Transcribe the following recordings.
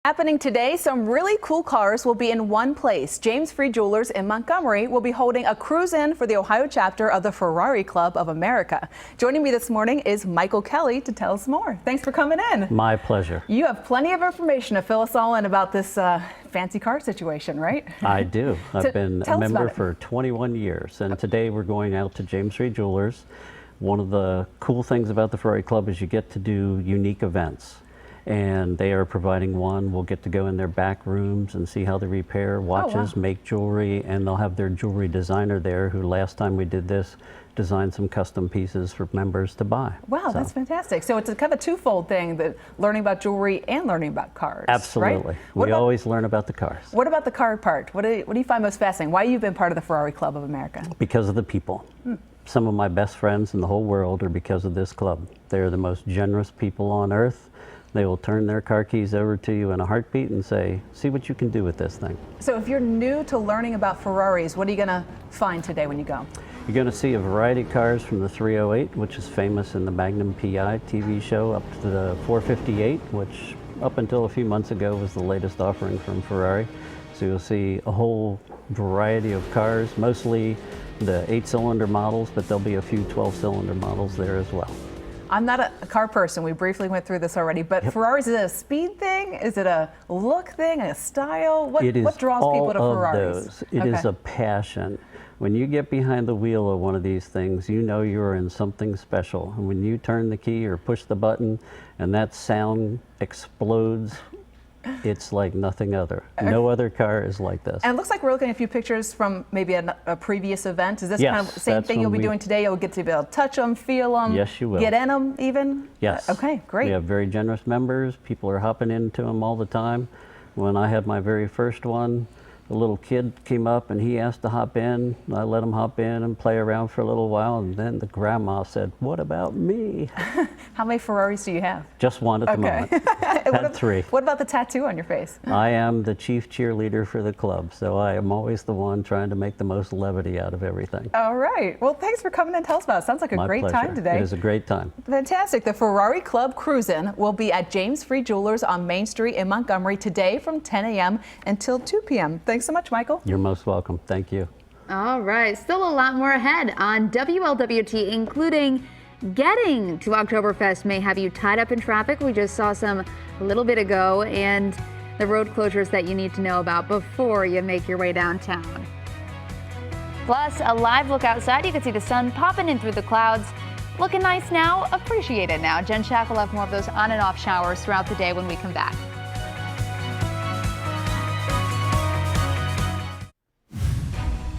Happening today, some really cool cars will be in one place. James Free Jewelers in Montgomery will be holding a cruise-in for the Ohio chapter of the Ferrari Club of America. Joining me this morning is Michael Kelly to tell us more. Thanks for coming in. My pleasure. You have plenty of information to fill us all in about this fancy car situation, right? I do. I've been a member for 21 years, and today we're going out to James Free Jewelers. One of the cool things about the Ferrari Club is you get to do unique events. And they are providing one. We'll get to go in their back rooms and see how they repair watches, make jewelry, and they'll have their jewelry designer there who last time we did this designed some custom pieces for members to buy. Wow, that's fantastic. So it's a kind of a twofold thing, that learning about jewelry and learning about cars. Absolutely. Right? We always learn about the cars. What about the car part? What do you find most fascinating? Why have you been part of the Ferrari Club of America? Because of the people. Some of my best friends in the whole world are because of this club. They're the most generous people on earth. They will turn their car keys over to you in a heartbeat and say, see what you can do with this thing. So if you're new to learning about Ferraris, what are you going to find today when you go? You're going to see a variety of cars from the 308, which is famous in the Magnum PI TV show, up to the 458, which up until a few months ago was the latest offering from Ferrari. So you'll see a whole variety of cars, mostly the 8-cylinder models, but there'll be a few 12-cylinder models there as well. I'm not a car person. We briefly went through this already, but Ferraris, is it a speed thing? Is it a look thing, a style? What draws people to Ferraris? It is a passion. When you get behind the wheel of one of these things, you know you're in something special. And when you turn the key or push the button and that sound explodes, it's like nothing other. No other car is like this. And it looks like we're looking at a few pictures from maybe a previous event. Is this kind of the same thing you'll be doing today? You'll get to be able to touch them, feel them, yes, you will. Get in them even? Yes. Okay, great. We have very generous members. People are hopping into them all the time. When I had my very first one, a little kid came up and he asked to hop in. I let him hop in and play around for a little while, and then the grandma said, what about me? How many Ferraris do you have? Just one at the moment. Had 3. What about the tattoo on your face? I am the chief cheerleader for the club, so I am always the one trying to make the most levity out of everything. All right. Well, thanks for coming and tell us about it. Sounds like a great time today. It is a great time. Fantastic. The Ferrari Club Cruise-In will be at James Free Jewelers on Main Street in Montgomery today from 10 a.m. until 2 p.m. Thanks so much, Michael. You're most welcome. Thank you. All right. Still a lot more ahead on WLWT, including getting to Oktoberfest may have you tied up in traffic. We just saw some a little bit ago, and the road closures that you need to know about before you make your way downtown. Plus, a live look outside. You can see the sun popping in through the clouds. Looking nice now. Appreciate it now. Jen Shack will have more of those on and off showers throughout the day when we come back.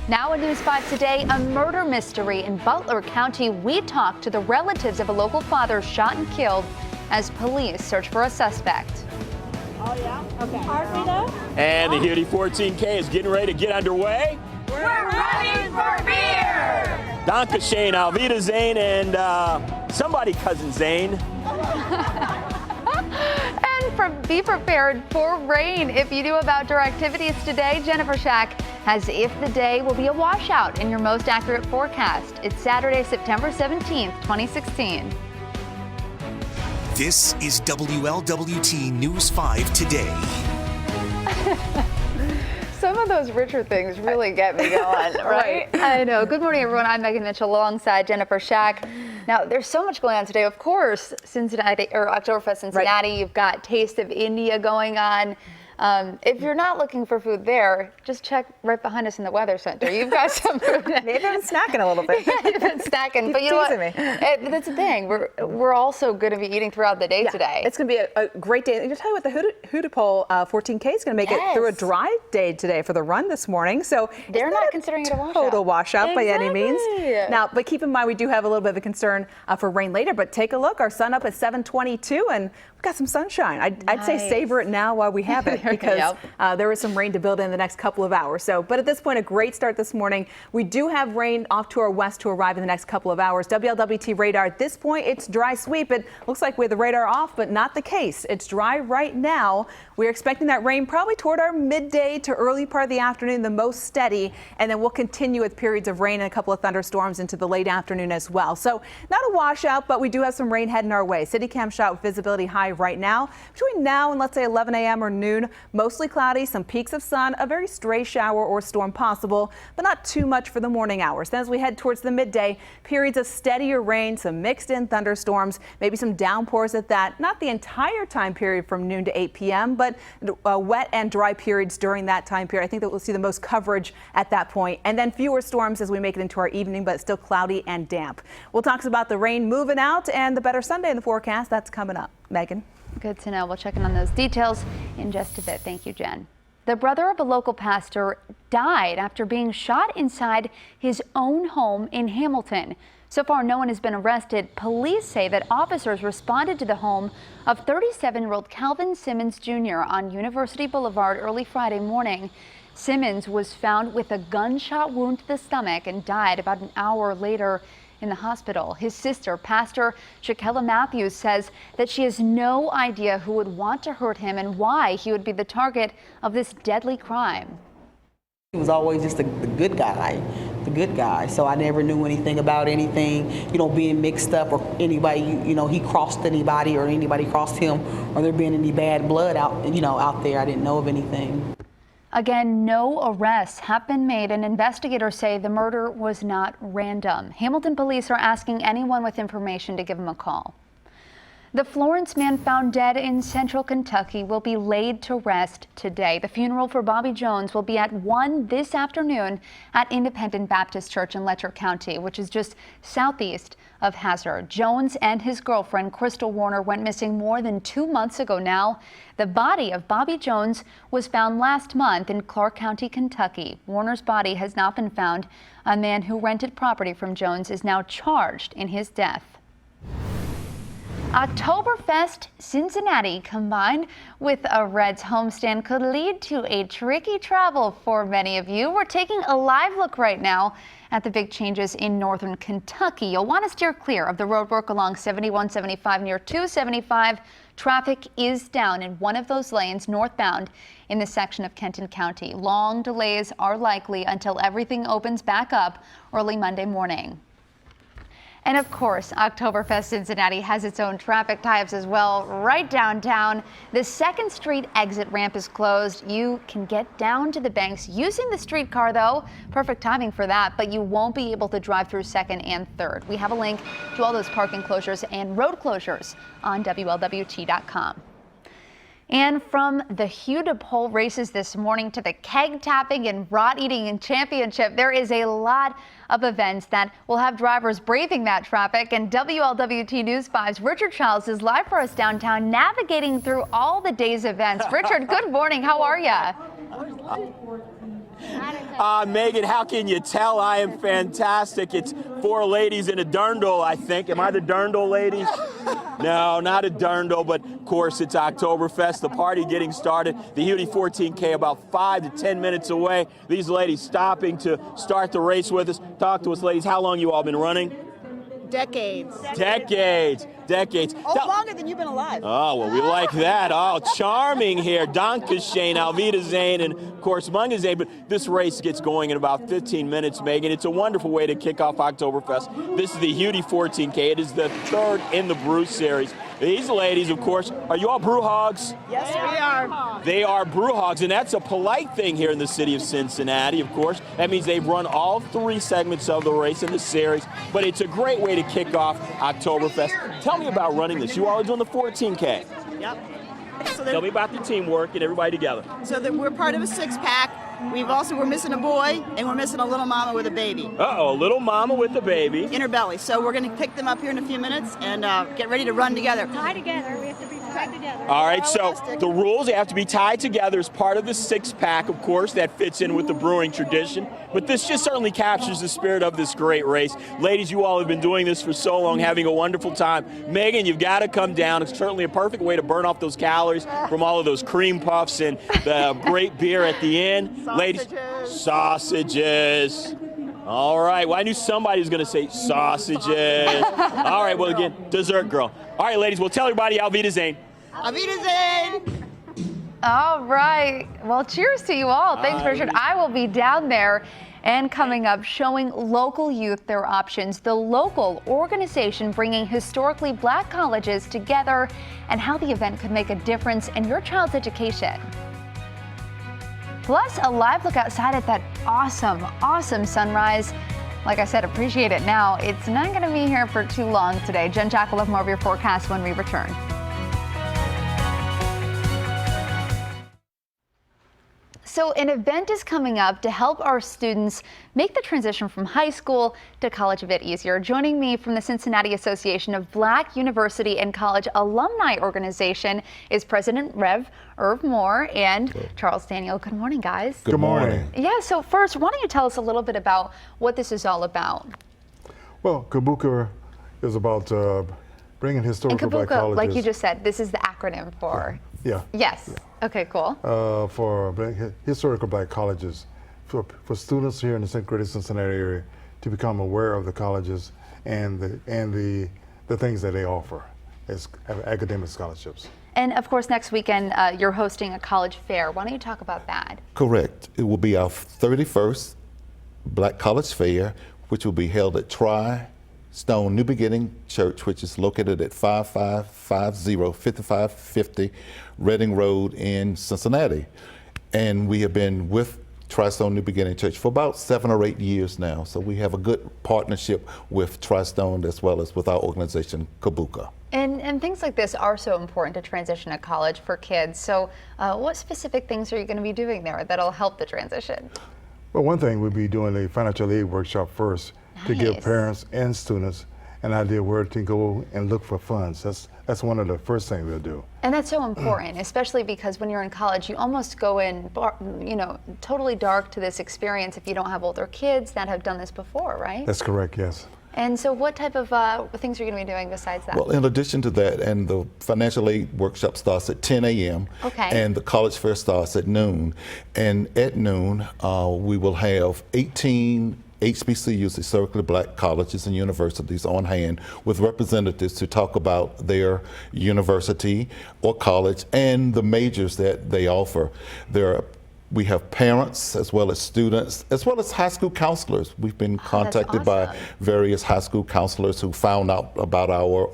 Now a News 5 today, a murder mystery in Butler County. We talked to the relatives of a local father shot and killed as police search for a suspect. Oh yeah? Okay. And the Hudy 14K is getting ready to get underway. We're ready for beer! Danke Shane, Alvida Zane, and somebody cousin Zane. Be prepared for rain. If you do outdoor activities today, Jennifer Shack has if the day will be a washout in your most accurate forecast. It's Saturday, September 17th, 2016. This is WLWT News 5 Today. Some of those richer things really get me going, right? I know. Good morning, everyone. I'm Megan Mitchell alongside Jennifer Shack. Now, there's so much going on today. Of course, Cincinnati, or Oktoberfest Cincinnati, you've got Taste of India going on. If you're not looking for food there, just check right behind us in the Weather Center. You've got some food. Maybe I'm snacking a little bit. Yeah, you've been snacking. But you know what? That's the thing. We're also going to be eating throughout the day today. It's going to be a great day. I'll tell you what, the Hudepohl 14K is going to make it through a dry day today for the run this morning. So they're not considering it a washout. Total washout by any means. Now, but keep in mind, we do have a little bit of a concern for rain later. But take a look. Our sun up at 7:22, and we've got some sunshine. I'd say savor it now while we have it. because there is some rain to build in the next couple of hours. So, but at this point, a great start this morning. We do have rain off to our west to arrive in the next couple of hours. WLWT radar at this point, it's dry sweep. It looks like we have the radar off, but not the case. It's dry right now. We're expecting that rain probably toward our midday to early part of the afternoon, the most steady, and then we'll continue with periods of rain and a couple of thunderstorms into the late afternoon as well. So not a washout, but we do have some rain heading our way. CityCam shot visibility high right now. Between now and let's say 11 a.m. or noon, mostly cloudy, some peaks of sun, a very stray shower or storm possible, but not too much for the morning hours. Then as we head towards the midday, periods of steadier rain, some mixed in thunderstorms, maybe some downpours at that. Not the entire time period from noon to 8 p.m., but wet and dry periods during that time period. I think that we'll see the most coverage at that point. And then fewer storms as we make it into our evening, but still cloudy and damp. We'll talk about the rain moving out and the better Sunday in the forecast. That's coming up. Megan. Good to know. We'll check in on those details in just a bit. Thank you, Jen. The brother of a local pastor died after being shot inside his own home in Hamilton. So far, no one has been arrested. Police say that officers responded to the home of 37-year-old Calvin Simmons Jr. on University Boulevard early Friday morning. Simmons was found with a gunshot wound to the stomach and died about an hour later in the hospital. His sister, Pastor Shakella Matthews, says that she has no idea who would want to hurt him and why he would be the target of this deadly crime. He was always just the good guy. So I never knew anything about anything, being mixed up or anybody, he crossed anybody or anybody crossed him or there being any bad blood out there. I didn't know of anything. Again, no arrests have been made, and investigators say the murder was not random. Hamilton police are asking anyone with information to give them a call. The Florence man found dead in central Kentucky will be laid to rest today. The funeral for Bobby Jones will be at 1 this afternoon at Independent Baptist Church in Letcher County, which is just southeast of Hazard. Jones and his girlfriend, Crystal Warner, went missing more than 2 months ago now. The body of Bobby Jones was found last month in Clark County, Kentucky. Warner's body has not been found. A man who rented property from Jones is now charged in his death. Oktoberfest Cincinnati combined with a Reds homestand could lead to a tricky travel for many of you. We're taking a live look right now at the big changes in northern Kentucky. You'll want to steer clear of the roadwork along 7175 near 275. Traffic is down in one of those lanes northbound in this section of Kenton County. Long delays are likely until everything opens back up early Monday morning. And of course, Oktoberfest Cincinnati has its own traffic types as well. Right downtown, the 2nd Street exit ramp is closed. You can get down to the banks using the streetcar, though. Perfect timing for that, but you won't be able to drive through 2nd and 3rd. We have a link to all those parking closures and road closures on WLWT.com. And from the Hugh DePole races this morning to the keg tapping and rot eating championship, there is a lot of events that will have drivers braving that traffic. And WLWT News 5's Richard Childs is live for us downtown, navigating through all the day's events. Richard, good morning. How are you? Megan, how can you tell? I am fantastic. It's 4 ladies and a dirndl, I think. Am I the dirndl lady? No, not a dirndl, but of course it's Oktoberfest, the party getting started. The UD 14K about 5 to 10 minutes away. These ladies stopping to start the race with us. Talk to us, ladies. How long you all been running? Decades. Oh, longer than you've been alive. Oh, well, we like that. Oh, charming here. Danke Shane, Alvida Zane, and of course Munga Zane. But this race gets going in about 15 minutes, Megan. It's a wonderful way to kick off Oktoberfest. This is the UD 14K. It is the 3rd in the Brew Series. These ladies, of course, are you all brew hogs? Yes, we are. They are brew hogs, and that's a polite thing here in the city of Cincinnati, of course. That means they've run all 3 segments of the race in the series, but it's a great way to kick off Oktoberfest. Tell me about running this. You all are doing the 14K. Yep. So Tell me about the teamwork and everybody together. So that we're part of a 6-pack. We're missing a boy, and we're missing a little mama with a baby. Uh-oh, a little mama with a baby. In her belly. So we're going to pick them up here in a few minutes and get ready to run together. Tie together. We have to be tied. All right, so the rules have to be tied together as part of the six-pack, of course, that fits in with the brewing tradition. But this just certainly captures the spirit of this great race. Ladies, you all have been doing this for so long, having a wonderful time. Megan, you've got to come down. It's certainly a perfect way to burn off those calories from all of those cream puffs and the great beer at the end. Ladies, sausages. All right, well, I knew somebody was going to say sausages. All right, well, again, dessert girl. All right, ladies, well, tell everybody Auf Wiedersehen. Auf Wiedersehen. All right. Well, cheers to you all. Thanks, Richard. I will be down there. And coming up, showing local youth their options, the local organization bringing historically black colleges together, and how the event could make a difference in your child's education. Plus, a live look outside at that awesome sunrise. Like I said, appreciate it now. It's not going to be here for too long today. Jen Jack will have more of your forecast when we return. So an event is coming up to help our students make the transition from high school to college a bit easier. Joining me from the Cincinnati Association of Black University and College Alumni Organization is President Rev Irv Moore and Charles Daniel. Good morning, guys. Good morning. Yeah, so first, why don't you tell us a little bit about what this is all about? Well, KABUCA is about bringing historical black KABUCA, colleges. like you just said, this is the acronym for... Yeah. Yes. Yeah. Okay, cool. For historical black colleges, for students here in the Greater Cincinnati area to become aware of the colleges and the things that they offer as academic scholarships. And of course, next weekend you're hosting a college fair. Why don't you talk about that? Correct. It will be our 31st Black College Fair, which will be held at Tri-Stone New Beginning Church, which is located at 5550 Reading Road in Cincinnati. And we have been with Tri-Stone New Beginning Church for about 7 or 8 years now. So we have a good partnership with Tri-Stone as well as with our organization, KABUCA. And things like this are so important to transition to college for kids. So what specific things are you going to be doing there that'll help the transition? Well, one thing, we'll be doing a financial aid workshop first to give parents and students an idea where to go and look for funds. That's one of the first things we'll do. And that's so important, especially because when you're in college, you almost go in, totally dark to this experience if you don't have older kids that have done this before, right? That's correct, yes. And so what type of things are you going to be doing besides that? Well, in addition to that, and the financial aid workshop starts at 10 a.m. Okay. And the college fair starts at noon. And at noon, we will have 18 HBCUs, historically black colleges and universities, on hand with representatives to talk about their university or college and the majors that they offer. We have parents as well as students, as well as high school counselors. We've been contacted by various high school counselors who found out about our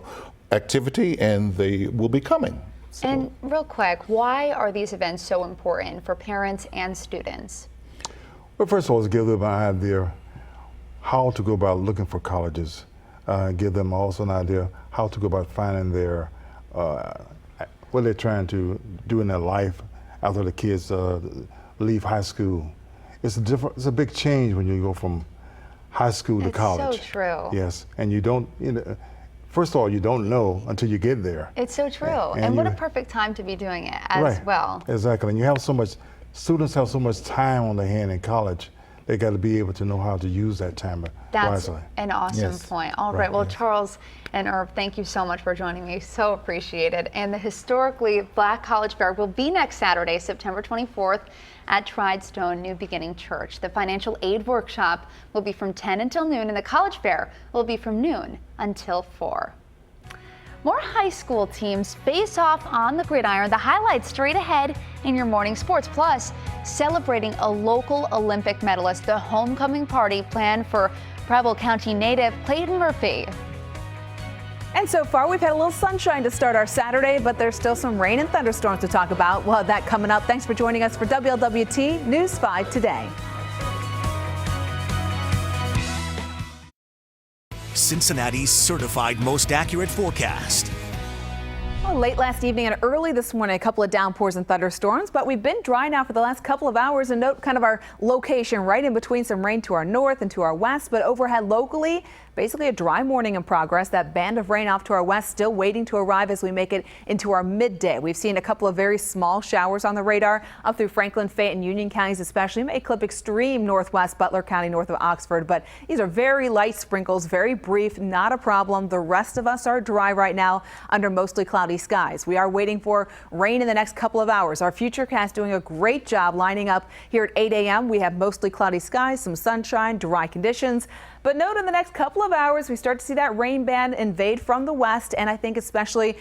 activity, and they will be coming. So. And real quick, why are these events so important for parents and students? Well, first of all, to give them an idea how to go about looking for colleges, give them also an idea how to go about finding their, what they're trying to do in their life after the kids leave high school. It's a big change when you go from high school to college. It's so true. Yes, and you don't, first of all, you don't know until you get there. It's so true. And what a perfect time to be doing it as well. Exactly, and you have so much, students have so much time on their hand in college. They got to be able to know how to use that time wisely. That's an awesome point. All right. Well, Charles and Irv, thank you so much for joining me. So appreciated. And the historically black college fair will be next Saturday, September 24th at Tri-Stone New Beginning Church. The financial aid workshop will be from 10 until noon, and the college fair will be from noon until 4. More high school teams face off on the gridiron. The highlights straight ahead in your morning sports. Plus, celebrating a local Olympic medalist, the homecoming party planned for Preble County native Clayton Murphy. And so far, we've had a little sunshine to start our Saturday, but there's still some rain and thunderstorms to talk about. We'll have that coming up. Thanks for joining us for WLWT News 5 Today. Cincinnati's certified most accurate forecast. Well, late last evening and early this morning, a couple of downpours and thunderstorms, but we've been dry now for the last couple of hours. And note kind of our location right in between some rain to our north and to our west, but overhead locally, basically a dry morning in progress. That band of rain off to our west still waiting to arrive as we make it into our midday. We've seen a couple of very small showers on the radar up through Franklin, Fayette, and Union counties especially. May clip extreme northwest Butler County north of Oxford, but these are very light sprinkles, very brief, not a problem. The rest of us are dry right now under mostly cloudy skies. We are waiting for rain in the next couple of hours. Our Futurecast doing a great job lining up here at 8 a.m. We have mostly cloudy skies, some sunshine, dry conditions. But note in the next couple of hours, we start to see that rain band invade from the west, and I think especially